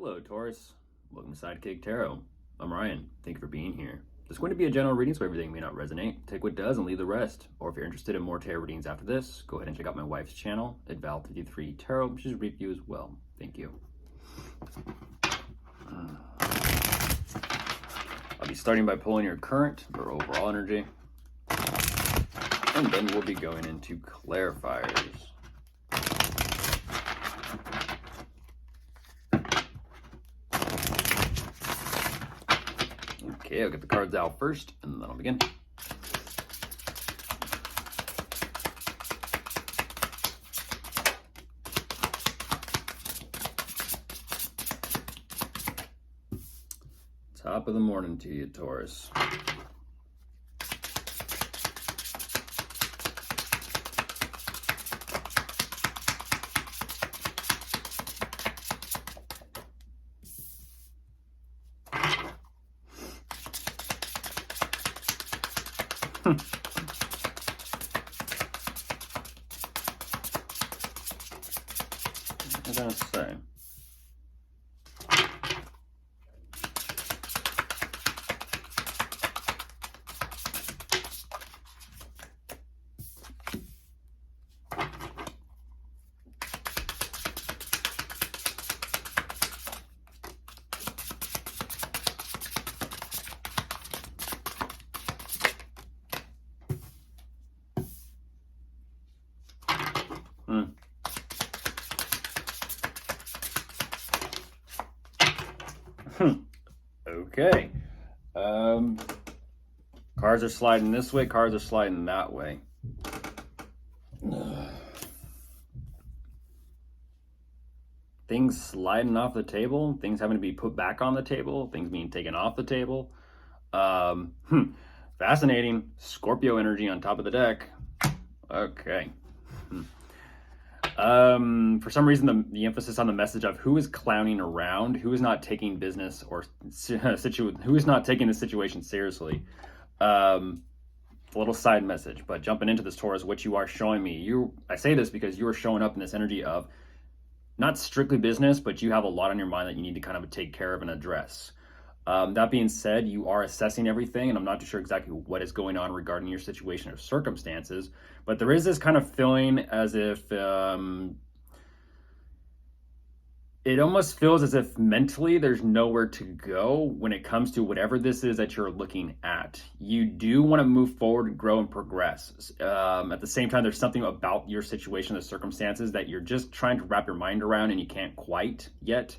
Hello, Taurus. Welcome to Sidekick Tarot. I'm Ryan. Thank you for being here. This is going to be a general reading, so everything may not resonate. Take what does and leave the rest. Or if you're interested in more tarot readings after this, go ahead and check out my wife's channel at Val53 Tarot. She's review as well. Thank you. I'll be starting by pulling your current or overall energy. And then we'll be going into clarifiers. Okay, I'll get the cards out first, and then I'll begin. Top of the morning to you, Taurus. What was I gonna say? Okay. Cards are sliding this way, cards are sliding that way. Things sliding off the table, things having to be put back on the table, things being taken off the table. Fascinating. Scorpio energy on top of the deck. Okay. For some reason, the emphasis on the message of who is clowning around, who is not taking business or who is not taking the situation seriously. A little side message, but jumping into this, Taurus, what you are showing me, I say this because you are showing up in this energy of not strictly business, but you have a lot on your mind that you need to kind of take care of and address. That being said, you are assessing everything, and I'm not too sure exactly what is going on regarding your situation or circumstances, but there is this kind of feeling as if it almost feels as if mentally there's nowhere to go when it comes to whatever this is that you're looking at. You do want to move forward and grow and progress. At the same time, there's something about your situation, the circumstances, that you're just trying to wrap your mind around and you can't quite yet.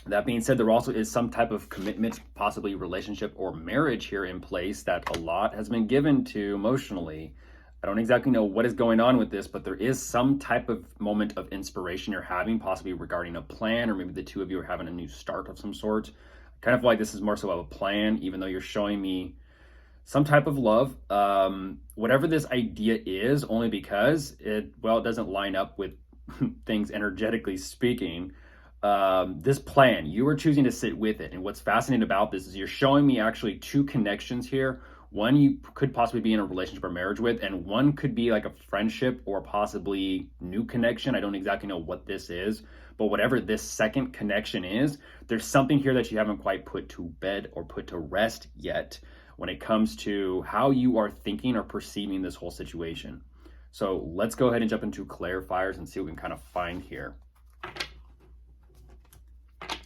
That being said, there also is some type of commitment, possibly relationship or marriage here in place that a lot has been given to emotionally. I don't exactly know what is going on with this, but there is some type of moment of inspiration you're having, possibly regarding a plan, or maybe the two of you are having a new start of some sort. I kind of feel like this is more so of a plan, even though you're showing me some type of love. Whatever this idea is, only because it doesn't line up with things energetically speaking. This plan, you are choosing to sit with it. And what's fascinating about this is you're showing me actually two connections here. One you could possibly be in a relationship or marriage with, and one could be like a friendship or possibly new connection. I don't exactly know what this is, but whatever this second connection is, there's something here that you haven't quite put to bed or put to rest yet when it comes to how you are thinking or perceiving this whole situation. So let's go ahead and jump into clarifiers and see what we can kind of find here.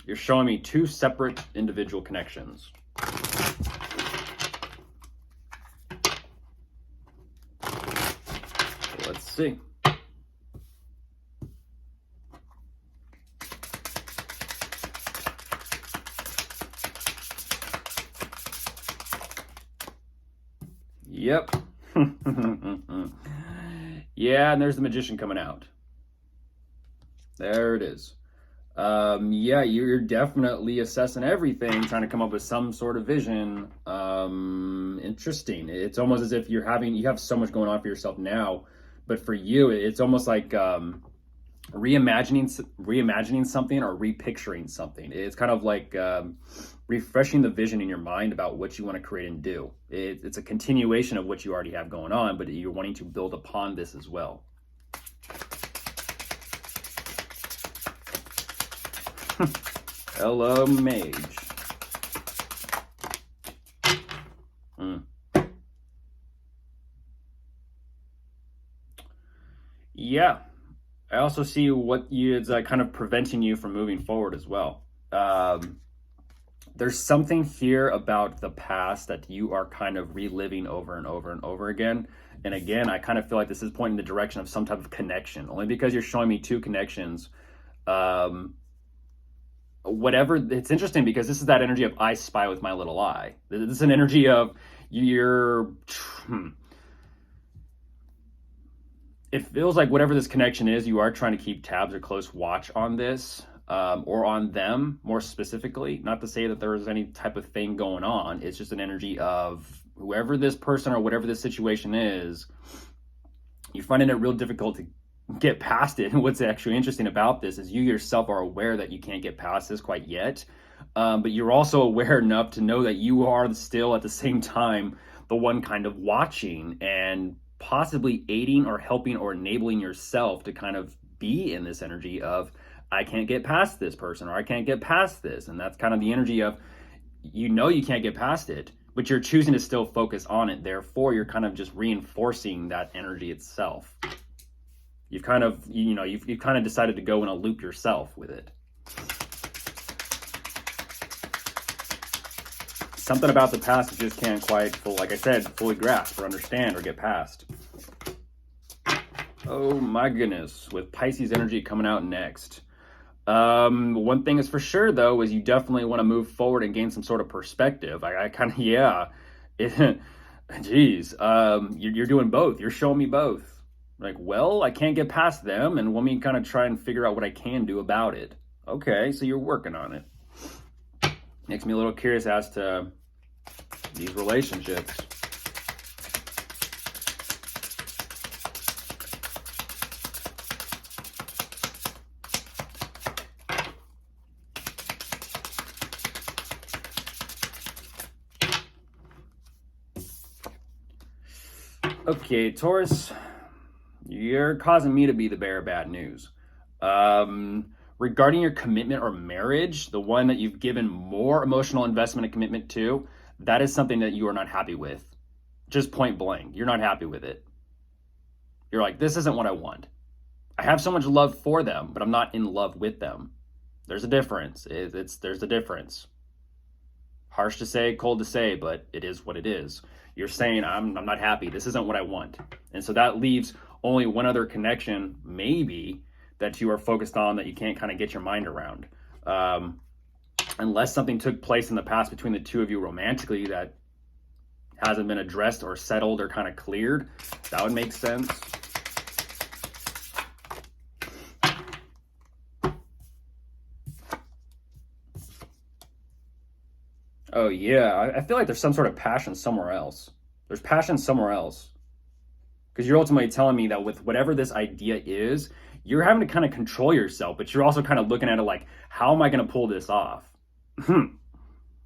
You're showing me two separate individual connections. So let's see. Yep. Yeah, and there's the Magician coming out. There it is. Yeah, you're definitely assessing everything, trying to come up with some sort of vision. Interesting. It's almost as if you have so much going on for yourself now, but for you, it's almost like reimagining something or repicturing something. It's kind of like refreshing the vision in your mind about what you want to create and do. It's a continuation of what you already have going on, but you're wanting to build upon this as well. Hello, Mage. Hmm. Yeah. I also see what is kind of preventing you from moving forward as well. Um, there's something here about the past that you are kind of reliving over and over and over again. And again, I kind of feel like this is pointing in the direction of some type of connection, only because you're showing me two connections. Um, whatever, it's interesting because this is that energy of I spy with my little eye. This is an energy of you're. Hmm, it feels like whatever this connection is, you are trying to keep tabs or close watch on this, or on them more specifically. Not to say that there is any type of thing going on. It's just an energy of whoever this person or whatever this situation is, you're finding it real difficult to get past it. And what's actually interesting about this is you yourself are aware that you can't get past this quite yet. But you're also aware enough to know that you are still at the same time the one kind of watching and possibly aiding or helping or enabling yourself to kind of be in this energy of I can't get past this person or I can't get past this. And that's kind of the energy of you can't get past it, but you're choosing to still focus on it. Therefore, you're kind of just reinforcing that energy itself. You've kind of you've kind of decided to go in a loop yourself with it. Something about the past you just can't quite, like I said, fully grasp or understand or get past. Oh my goodness, with Pisces energy coming out next. One thing is for sure though, is you definitely want to move forward and gain some sort of perspective. I kind of, yeah, geez, you're doing both. You're showing me both. Like, well, I can't get past them, and let me kind of try and figure out what I can do about it. Okay, so you're working on it. Makes me a little curious as to these relationships. Okay, Taurus, you're causing me to be the bearer of bad news. Regarding your commitment or marriage, the one that you've given more emotional investment and commitment to, that is something that you are not happy with. Just point blank, you're not happy with it. You're like, this isn't what I want. I have so much love for them, but I'm not in love with them. There's a difference. There's a difference. Harsh to say, cold to say, but it is what it is. You're saying, I'm not happy. This isn't what I want. And so that leaves only one other connection, maybe, that you are focused on that you can't kind of get your mind around. Unless something took place in the past between the two of you romantically that hasn't been addressed or settled or kind of cleared, that would make sense. Oh yeah, I feel like there's some sort of passion somewhere else. There's passion somewhere else. Because you're ultimately telling me that with whatever this idea is, you're having to kind of control yourself, but you're also kind of looking at it like, how am I going to pull this off? Well,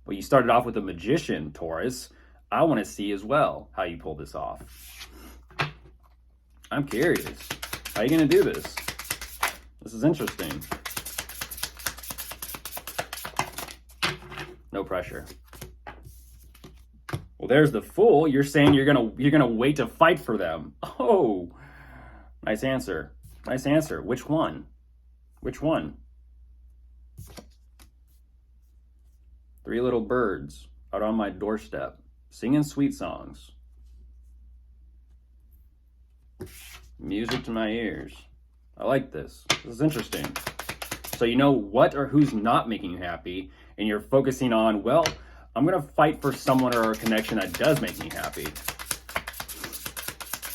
you started off with a magician, Taurus. I want to see as well how you pull this off. I'm curious. How are you going to do this? This is interesting. No pressure. Well, there's the Fool. You're saying you're gonna wait to fight for them. Oh, nice answer. Nice answer. Which one? Which one? Three little birds out on my doorstep, singing sweet songs. Music to my ears. I like this. This is interesting. So you know what or who's not making you happy, and you're focusing on, well, I'm going to fight for someone or a connection that does make me happy.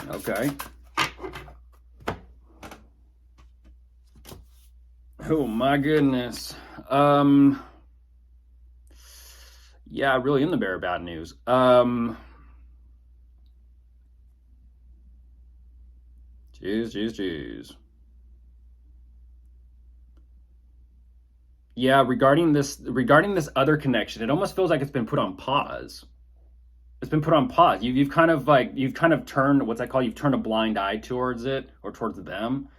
Okay. Oh my goodness. Yeah, I really am the bearer of bad news. Jeez. Yeah, regarding this other connection, it almost feels like it's been put on pause. It's been put on pause. You've kind of turned, what's that called? You've turned a blind eye towards it or towards them.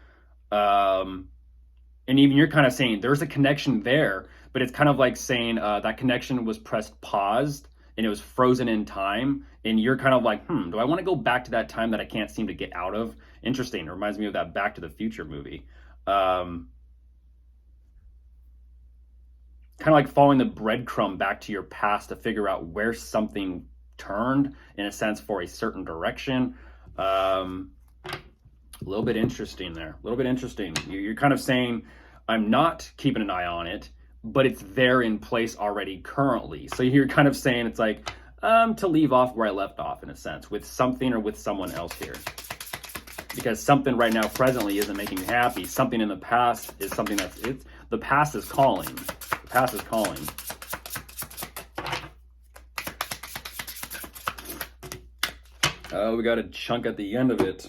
And even you're kind of saying there's a connection there, but it's kind of like saying that connection was pressed paused and it was frozen in time. And you're kind of like, do I want to go back to that time that I can't seem to get out of? Interesting. It reminds me of that Back to the Future movie. Kind of like following the breadcrumb back to your past to figure out where something turned, in a sense, for a certain direction. A little bit interesting there. A little bit interesting. You're kind of saying, I'm not keeping an eye on it, but it's there in place already currently. So you're kind of saying it's like to leave off where I left off, in a sense, with something or with someone else here. Because something right now presently isn't making me happy. Something in the past is something the past is calling. The past is calling. Oh, we got a chunk at the end of it.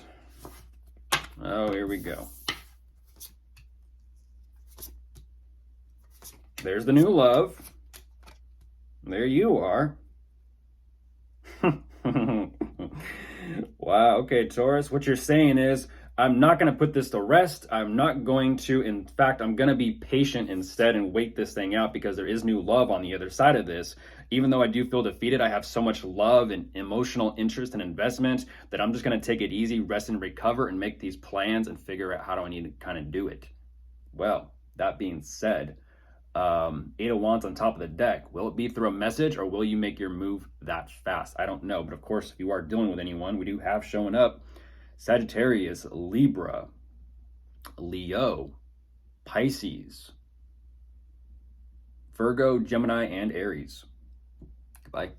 Oh, here we go. There's the new love. There you are. Wow, okay, Taurus, what you're saying is, I'm not going to put this to rest. I'm not going to, in fact, I'm going to be patient instead and wait this thing out because there is new love on the other side of this. Even though I do feel defeated, I have so much love and emotional interest and investment that I'm just going to take it easy, rest and recover, and make these plans and figure out how do I need to kind of do it. Well, that being said, Eight of Wands on top of the deck. Will it be through a message or will you make your move that fast? I don't know. But of course, if you are dealing with anyone, we do have showing up Sagittarius, Libra, Leo, Pisces, Virgo, Gemini, and Aries. Goodbye.